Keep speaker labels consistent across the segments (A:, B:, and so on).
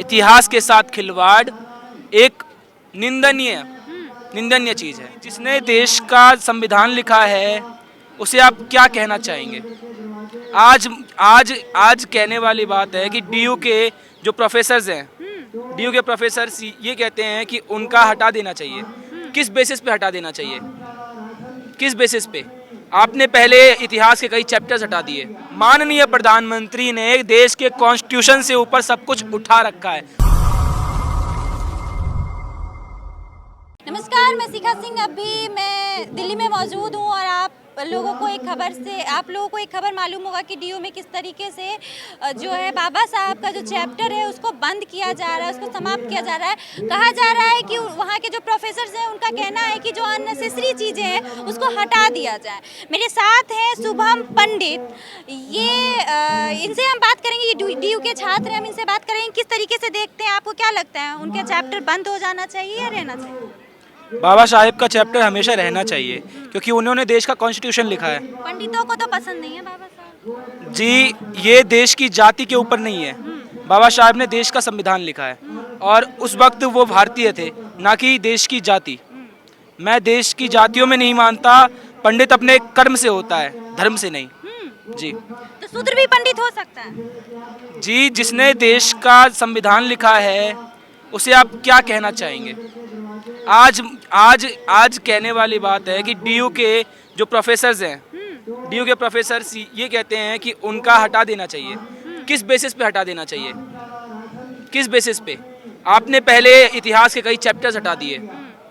A: इतिहास के साथ खिलवाड़ एक निंदनीय चीज़ है। जिसने देश का संविधान लिखा है उसे आप क्या कहना चाहेंगे? आज आज आज कहने वाली बात है कि डीयू के जो प्रोफेसर्स हैं, डीयू के प्रोफेसर्स ये कहते हैं कि उनका हटा देना चाहिए। किस बेसिस पे हटा देना चाहिए? किस बेसिस पे? आपने पहले इतिहास के कई चैप्टर्स हटा दिए। माननीय प्रधानमंत्री ने देश के कॉन्स्टिट्यूशन से ऊपर सब कुछ उठा रखा है।
B: नमस्कार, मैं शिखा सिंह। अभी मैं दिल्ली में मौजूद हूँ और आप लोगों को एक खबर मालूम होगा कि डीयू में किस तरीके से जो है बाबा साहब का जो चैप्टर है उसको बंद किया जा रहा है, उसको समाप्त किया जा रहा है। कहा जा रहा है कि वहाँ के जो प्रोफेसर्स हैं उनका कहना है कि जो अननेसेसरी चीज़ें हैं उसको हटा दिया जाए। मेरे साथ हैं शुभम पंडित, इनसे हम बात करेंगे। डीयू के छात्र हैं, हम इनसे बात करेंगे किस तरीके से देखते हैं, आपको क्या लगता है उनके चैप्टर बंद हो जाना चाहिए या रहना चाहिए?
A: बाबा साहेब का चैप्टर हमेशा रहना चाहिए क्योंकि उन्होंने देश का कॉन्स्टिट्यूशन लिखा है।
B: पंडितों को तो पसंद नहीं है बाबा साहब
A: जी, ये देश की जाति के ऊपर नहीं है। बाबा साहेब ने देश का संविधान लिखा है और उस वक्त वो भारतीय थे, ना कि देश की जाति। मैं देश की जातियों में नहीं मानता। पंडित अपने कर्म से होता है, धर्म से नहीं। जी,
B: तो शूद्र भी पंडित हो सकता है?
A: जी, जिसने देश का संविधान लिखा है उसे आप क्या कहना चाहेंगे? आज कहने वाली बात है कि डीयू के जो प्रोफेसर्स हैं, डीयू के प्रोफेसर्स ये कहते हैं कि उनका हटा देना चाहिए। किस बेसिस पे हटा देना चाहिए? किस बेसिस पे? आपने पहले इतिहास के कई चैप्टर्स हटा दिए,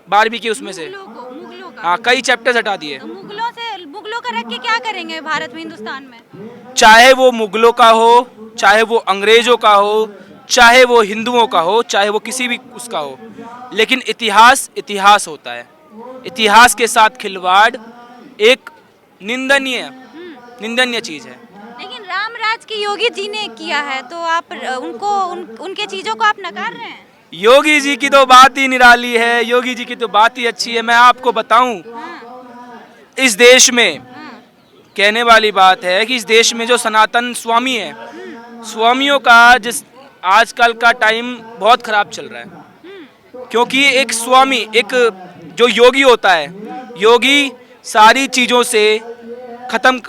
A: 12वीं के उसमें से।
B: मुगलों का
A: हाँ, कई चैप्टर्स हटा दिए।
B: तो मुगलों का रख के क्या करेंगे भारत में, हिंदुस्तान में?
A: चाहे वो मुगलों का हो, चाहे वो अंग्रेजों का हो, चाहे वो हिंदुओं का हो, चाहे वो किसी भी उसका हो, लेकिन इतिहास होता है। इतिहास के साथ खिलवाड़ एक निंदनीय चीज़ है।
B: लेकिन रामराज की योगी जी ने किया है, तो आप उनके चीजों को आप नकार रहे हैं।
A: योगी जी की तो बात ही निराली है, योगी जी की तो बात ही अच्छी है। मैं आपको बताऊं, इस देश में कहने वाली बात है कि इस देश में जो सनातन स्वामी है, स्वामियों का आजकल का टाइम बहुत खराब चल रहा है। क्योंकि एक स्वामी, एक जो योगी होता है, योगी सारी चीज़ों से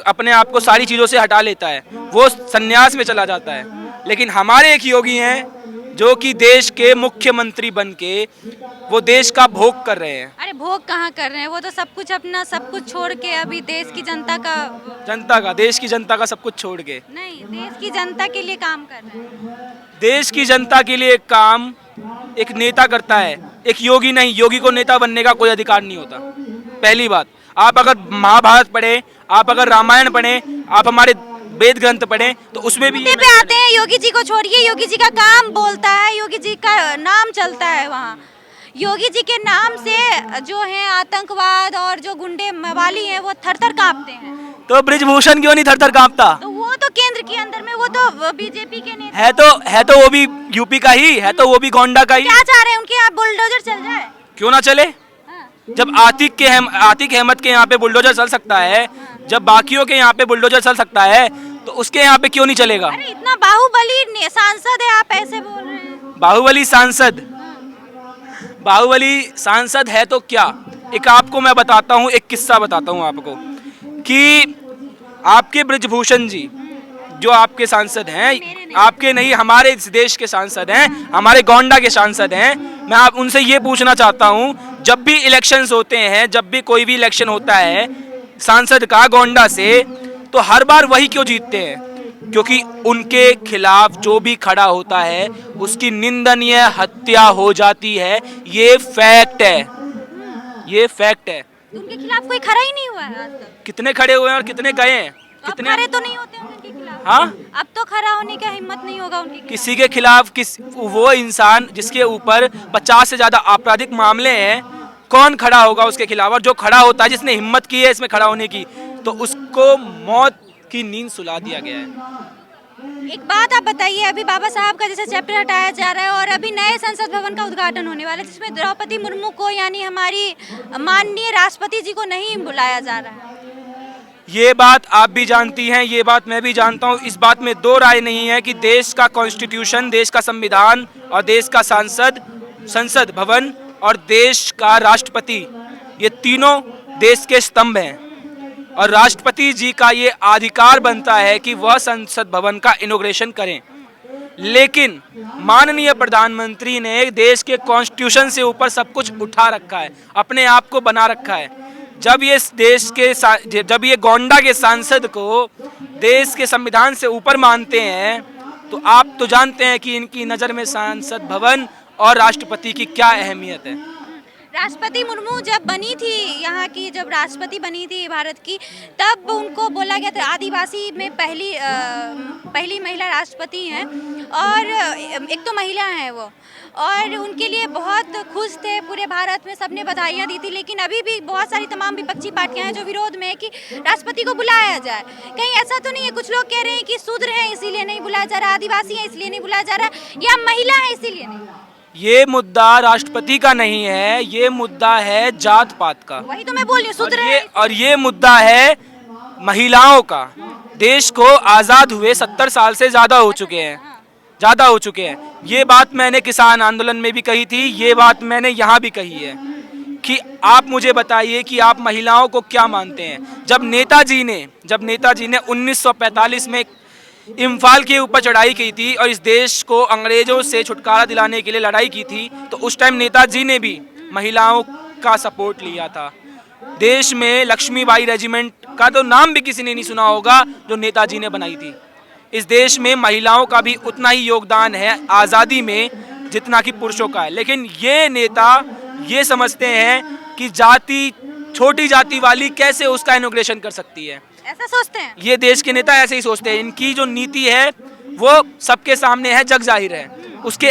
A: अपने आप को सारी चीज़ों से हटा लेता है, वो सन्यास में चला जाता है। लेकिन हमारे एक योगी हैं जो कि देश के मुख्यमंत्री बन के वो देश का भोग कर रहे हैं।
B: अरे भोग कहाँ कर रहे हैं, वो तो सब कुछ छोड़ के अभी देश की जनता का सब कुछ छोड़ के नहीं, देश की जनता के लिए काम कर रहे हैं।
A: देश की जनता के लिए काम एक नेता करता है, एक योगी नहीं। योगी को नेता बनने का कोई अधिकार नहीं होता। पहली बात, आप अगर महाभारत पढ़े, आप अगर रामायण पढ़े, आप हमारे वेद ग्रंथ पढ़े, तो उसमें भी
B: पे आते हैं। योगी जी को छोड़िए, योगी जी का काम बोलता है, योगी जी का नाम चलता है वहाँ। योगी जी के नाम से जो है आतंकवाद और जो गुंडे मवाली हैं वो थर-थर कांपते हैं।
A: तो ब्रिजभूषण क्यों नहीं थर-थर कांपता?
B: तो वो तो केंद्र के अंदर में, वो तो बीजेपी के नेता
A: है तो वो भी यूपी का ही है, तो वो भी गोंडा का ही।
B: क्या चाह रहे हैं उनके यहाँ बुलडोजर चल जाए?
A: क्यों ना चले? जब आतिक अहमद के यहाँ पे बुलडोजर चल सकता है, जब बाकियों के यहाँ पे बुलडोजर चल सकता है, तो उसके यहाँ पे क्यों नहीं चलेगा?
B: अरे इतना बाहुबली सांसद है, आप ऐसे बोल रहे हैं।
A: बाहुबली सांसद है तो क्या? एक आपको मैं बताता हूँ, एक किस्सा बताता हूँ आपको कि आपके ब्रिजभूषण जी जो आपके सांसद हैं, आपके नहीं, हमारे इस देश के सांसद हैं, हमारे गोंडा के सांसद हैं। मैं आप उनसे ये पूछना चाहता हूँ, जब भी इलेक्शंस होते हैं, जब भी कोई भी इलेक्शन होता है सांसद का गोंडा से, तो हर बार वही क्यों जीतते हैं? क्योंकि उनके खिलाफ जो भी खड़ा होता है उसकी निंदनीय हत्या हो जाती है। ये फैक्ट है।
B: उनके खिलाफ कोई खड़ा ही नहीं हुआ है आज तक।
A: कितने खड़े हुए हैं और कितने गए हैं?
B: कितने खड़े तो नहीं होते उनके खिलाफ।
A: हाँ,
B: अब तो खड़ा होने का हिम्मत नहीं होगा उनके खिलाफ।
A: किसी के खिलाफ वो इंसान जिसके ऊपर 50 से ज्यादा आपराधिक मामले हैं, कौन खड़ा होगा उसके खिलाफ? और जो खड़ा होता है, जिसने हिम्मत की है इसमें खड़ा होने की, तो उसको मौत की नींद सुला दिया गया है।
B: एक बात आप बताइए, अभी बाबा साहब का जैसे चैप्टर हटाया जा रहा है और अभी नए संसद भवन का उद्घाटन होने वाला है, जिसमें द्रौपदी मुर्मू को, यानी हमारी माननीय राष्ट्रपति जी को नहीं बुलाया जा रहा है।
A: ये बात आप भी जानती हैं, ये बात मैं भी जानता हूँ। इस बात में दो राय नहीं है कि देश का कॉन्स्टिट्यूशन, देश का संविधान और देश का संसद भवन और देश का राष्ट्रपति, ये तीनों देश के स्तंभ हैं और राष्ट्रपति जी का ये अधिकार बनता है कि वह संसद भवन का इनॉग्रेशन करें। लेकिन माननीय प्रधानमंत्री ने देश के कॉन्स्टिट्यूशन से ऊपर सब कुछ उठा रखा है, अपने आप को बना रखा है। जब ये गोंडा के सांसद को देश के संविधान से ऊपर मानते हैं तो आप तो जानते हैं कि इनकी नज़र में संसद भवन और राष्ट्रपति की क्या अहमियत है।
B: राष्ट्रपति मुर्मू जब बनी थी यहाँ की, जब राष्ट्रपति बनी थी भारत की, तब उनको बोला गया था आदिवासी में पहली महिला राष्ट्रपति हैं और एक तो महिला हैं वो, और उनके लिए बहुत खुश थे। पूरे भारत में सबने बधाइयाँ दी थी। लेकिन अभी भी बहुत सारी तमाम विपक्षी पार्टियां हैं जो विरोध में है कि राष्ट्रपति को बुलाया जाए। कहीं ऐसा तो नहीं है, कुछ लोग कह रहे हैं कि शूद्र हैं इसीलिए नहीं बुलाया जा रहा, आदिवासी हैं इसलिए नहीं बुलाया जा रहा, या महिला है इसीलिए नहीं?
A: ये मुद्दा राष्ट्रपति का नहीं है, ये मुद्दा है जात पात का।
B: वही तो मैं बोल रही हूँ, शूद्र है।
A: और ये मुद्दा है महिलाओं का। देश को आज़ाद हुए 70 साल से ज़्यादा हो चुके हैं। ये बात मैंने किसान आंदोलन में भी कही थी, ये बात मैंने यहाँ भी कही है कि आप मुझे बताइए कि आप महिलाओं को क्या मानते हैं। जब नेताजी ने 1945 में इम्फाल के ऊपर चढ़ाई की थी और इस देश को अंग्रेजों से छुटकारा दिलाने के लिए लड़ाई की थी, तो उस टाइम नेताजी ने भी महिलाओं का सपोर्ट लिया था। देश में लक्ष्मीबाई रेजिमेंट का तो नाम भी किसी ने नहीं सुना होगा, जो नेताजी ने बनाई थी। इस देश में महिलाओं का भी उतना ही योगदान है आज़ादी में जितना कि पुरुषों का है। लेकिन ये नेता ये समझते हैं कि छोटी जाति वाली कैसे उसका इनॉग्रेशन कर सकती है,
B: ऐसा सोचते हैं।
A: ये देश के नेता ऐसे ही सोचते हैं। इनकी जो नीति है वो सबके सामने है, जग जाहिर है। उसके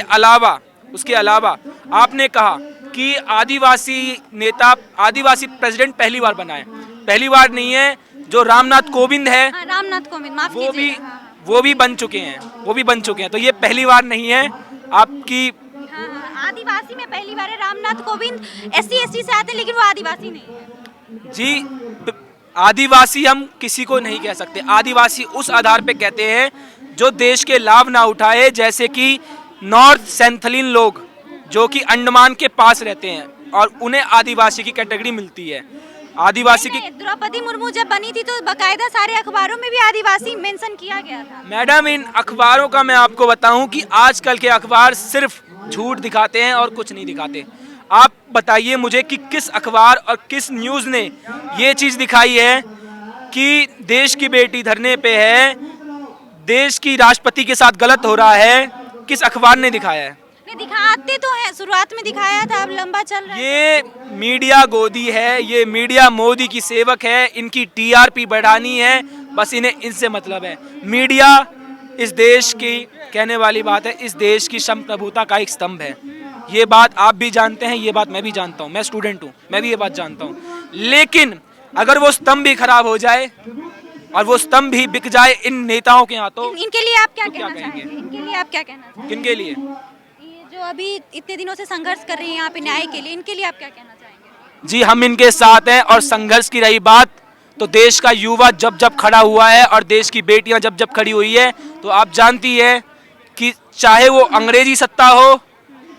A: अलावा आपने कहा कि आदिवासी प्रेसिडेंट पहली बार बना है। पहली बार नहीं है, जो रामनाथ कोविंद है,
B: रामनाथ कोविंद, माफ कीजिए,
A: वो भी बन चुके हैं। तो ये पहली बार नहीं है आपकी।
B: आदिवासी में पहली बार है। रामनाथ कोविंद SC/ST से आते हैं, लेकिन वो आदिवासी नहीं है।
A: जी, आदिवासी हम किसी को नहीं कह सकते। आदिवासी उस आधार पे कहते हैं जो देश के लाभ ना उठाए, जैसे कि नॉर्थ सेंथलिन लोग जो कि अंडमान के पास रहते हैं और उन्हें आदिवासी की कैटेगरी मिलती है। आदिवासी की
B: द्रौपदी मुर्मू जब बनी थी तो बकायदा सारे अखबारों में भी आदिवासी मेंशन किया गया था।
A: मैडम, इन अखबारों का मैं आपको बताऊं कि आजकल के अखबार सिर्फ झूठ दिखाते हैं और कुछ नहीं दिखाते। आप बताइए मुझे कि किस अखबार और किस न्यूज़ ने ये चीज़ दिखाई है कि देश की बेटी धरने पे है, देश की राष्ट्रपति के साथ गलत हो रहा है? किस अखबार ने दिखाया है?
B: नहीं, दिखाते तो है, शुरुआत में दिखाया था, अब लंबा चल रहा है।
A: ये मीडिया गोदी है, ये मीडिया मोदी की सेवक है, इनकी TRP बढ़ानी है, बस इन्हें इनसे मतलब है। मीडिया इस देश की, कहने वाली बात है, इस देश की संप्रभुता का एक स्तंभ है। ये बात आप भी जानते हैं, ये बात मैं भी जानता हूँ। मैं स्टूडेंट हूँ, मैं भी ये बात जानता हूँ। लेकिन अगर वो स्तंभ भी खराब हो जाए और वो स्तंभ भी बिक जाए इन नेताओं के हाथों,
B: इनके लिए आप क्या कहना चाहेंगे? इनके लिए आप क्या कहना चाहेंगे?
A: किनके लिए?
B: ये जो अभी इतने दिनों से संघर्ष कर रही हैं यहाँ पे न्याय के लिए, इनके लिए आप क्या कहना चाहेंगे?
A: जी, हम इनके साथ हैं। और संघर्ष की रही बात, तो देश का युवा जब जब खड़ा हुआ है और देश की बेटियां जब जब खड़ी हुई है, तो आप जानती है कि चाहे वो अंग्रेजी सत्ता हो,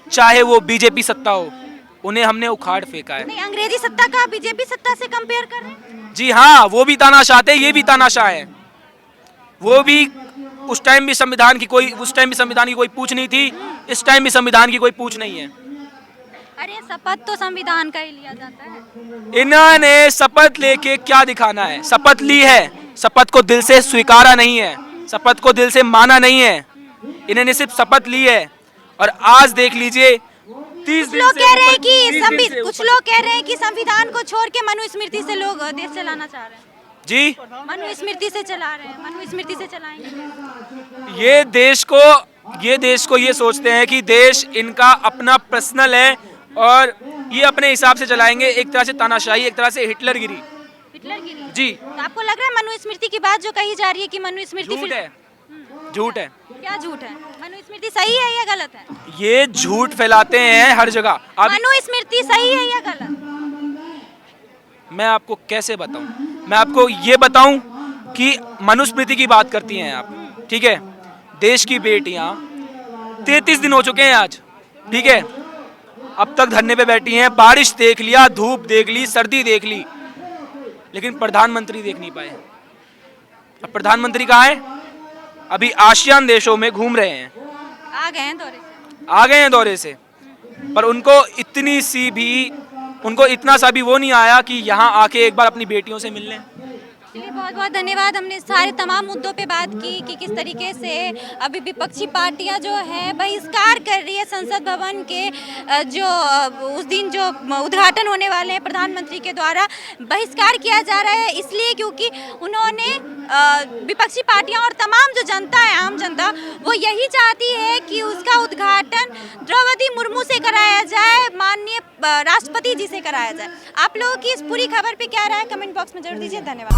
A: चाहे वो बीजेपी सत्ता हो, उन्हें हमने उखाड़ फेंका है।
B: नहीं, अंग्रेजी सत्ता का बीजेपी सत्ता से कंपेयर कर रहे हैं?
A: जी हाँ, वो भी तानाशाह थे, ये भी तानाशाह है। वो भी उस टाइम भी संविधान की कोई पूछ नहीं थी, इस टाइम भी संविधान की कोई पूछ नहीं है।
B: अरे शपथ तो संविधान का ही लिया जाता है।
A: इन्होंने शपथ लेके क्या दिखाना है? शपथ ली है, शपथ को दिल से स्वीकारा नहीं है, शपथ को दिल से माना नहीं है। इन्होंने सिर्फ शपथ ली है और आज देख लीजिए 30
B: कुछ लोग कह रहे हैं कि संविधान को छोड़ के मनुस्मृति से लोग देश चलाना चाह रहे हैं।
A: जी,
B: मनुस्मृति से चला रहे हैं, मनुस्मृति से चलाएंगे।
A: ये देश को ये सोचते हैं कि देश इनका अपना पर्सनल है और ये अपने हिसाब से चलाएंगे। एक तरह से तानाशाही, एक तरह से हिटलरगिरी। जी,
B: तो आपको लग रहा है मनुस्मृति की बात जो कही जा रही है कि मनुस्मृति
A: झूठ है?
B: क्या झूठ है? मनुस्मृति सही है या गलत है?
A: ये झूठ फैलाते हैं हर जगह।
B: मनुस्मृति सही है या गलत?
A: मैं आपको कैसे बताऊं? मैं आपको ये बताऊं कि मनुस्मृति की बात करती हैं आप, ठीक है। देश की बेटियां 33 दिन हो चुके हैं आज, ठीक है, अब तक धरने पे बैठी हैं, बारिश देख लिया, धूप देख ली, सर्दी देख ली, लेकिन प्रधानमंत्री देख नहीं पाए। अब प्रधानमंत्री कहाँ है? अभी आसियान देशों में घूम रहे हैं,
B: आ गए हैं दौरे से।
A: आ गए हैं दौरे से, पर उनको इतना सा भी वो नहीं आया कि यहाँ आके एक बार अपनी बेटियों से मिल लें।
B: चलिए बहुत बहुत धन्यवाद। हमने सारे तमाम मुद्दों पे बात की कि किस तरीके से अभी विपक्षी पार्टियां जो है बहिष्कार कर रही है संसद भवन के जो उस दिन जो उद्घाटन होने वाले हैं प्रधानमंत्री के द्वारा, बहिष्कार किया जा रहा है इसलिए क्योंकि उन्होंने विपक्षी पार्टियां और तमाम जो जनता है, आम जनता, वो यही चाहती है कि उसका उद्घाटन द्रौपदी मुर्मू से कराया जाए, माननीय राष्ट्रपति जी से कराया जाए। आप लोगों की इस पूरी खबर पे क्या राय है कमेंट बॉक्स में जरूर दीजिए। धन्यवाद।